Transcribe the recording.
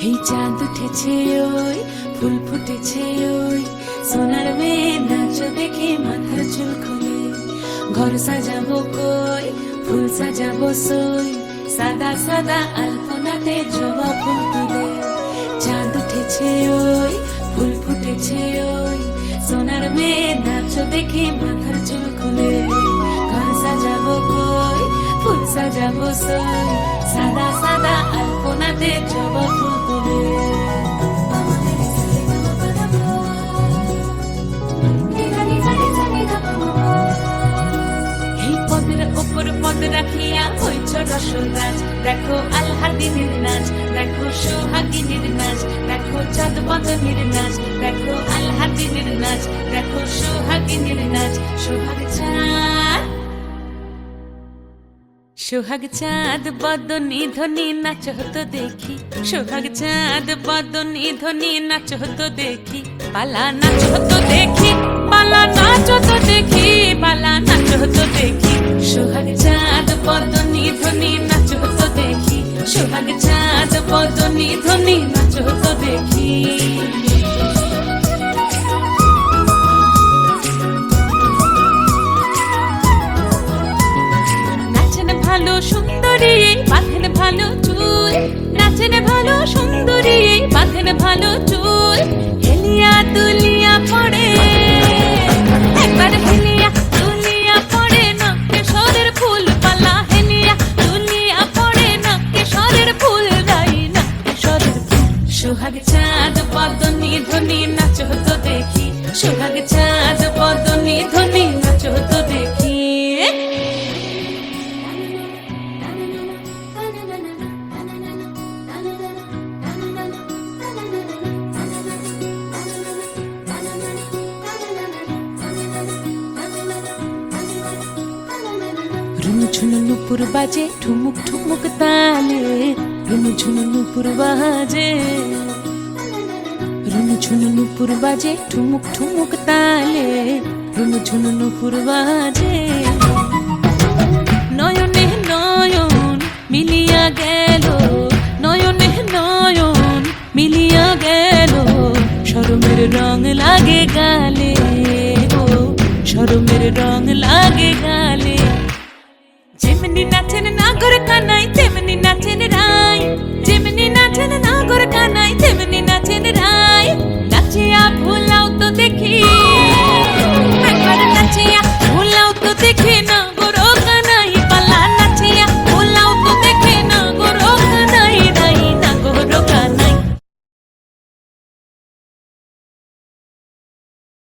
এই চাঁদ উঠেছে ওই ফুল ফুটেছে ওই সোনার মেয়ে নাচ দেখে মাথার চুল খুলে ঘর সাজাবো কই ফুল সাজাবো সই সাদা সাদা আলপনাতে জবা ফুল তুলে চাঁদ উঠেছে ওই ফুল ফুটেছে ওই সোনার মেয়ে নাচ দেখে মাথার চুল খুলে ঘর সাজাবো কই ফুল সাজাবো সই সাদা সাদা আলপনাতে জবা ফুল তুলে পদ রাখিয়া হইছ রসরাজ দেখো আলহাদিনের নাচ দেখো সোহাগিনীর নাচ দেখো চাঁদ বদনের নাচ দেখো আলহাদিনের নাচ দেখো সোহাগিনীর নাচ সোহাগ চাঁদ বদনী ধ্বনি নাচ হতো দেখি সোহাগ চাঁদ বদনী ধ্বনি নাচ হতো দেখি পালা নাচ হতো দেখি পালা নাচ হতো দেখি পালা নাচ হতো দেখি সোহাগ চাঁদ বদনী ধ্বনি নাচ হতো দেখি সোহাগ চাঁদ বদনী ধ্বনি নাচ হতো দেখি ভালো সুন্দরী বাঁধেন ভালো চুল নাচেন ভালো সুন্দরী বাঁধেন ভালো চুল হেলিয়া দুলিয়া পড়ে একবার হেলিয়া দুলিয়া পড়ে নকে সরের ফুল পালা হেলিয়া দুলিয়া পড়ে নকে সরের ফুল গাই নকে সরের সোহাগ চাঁদ বদনী ধ্বনি নাচ হতো দেখি সোহাগ চাঁদ বদনী ধ্বনি নাচ হতো দেখি ঝুনু নুপুর বাজে ঠুমুক ঠুমুক তালে রুনু ঝুনু নুপুর বাজে রুনু ঝুনু নুপুর বাজে ঠুমুক ঠুমুক তালে রুনু ঝুনু নুপুর বাজে নয়নে নয়ন মিলিয়া গেল নয়নে নয়ন মিলিয়া গেল শরমের রং লাগে গালে ও শরমের রং লাগে গালে যেমনি নাচেন নাগর কানাই তেমনি নাচেন রাই যেমনি নাচেন নাগর কানাই তেমনি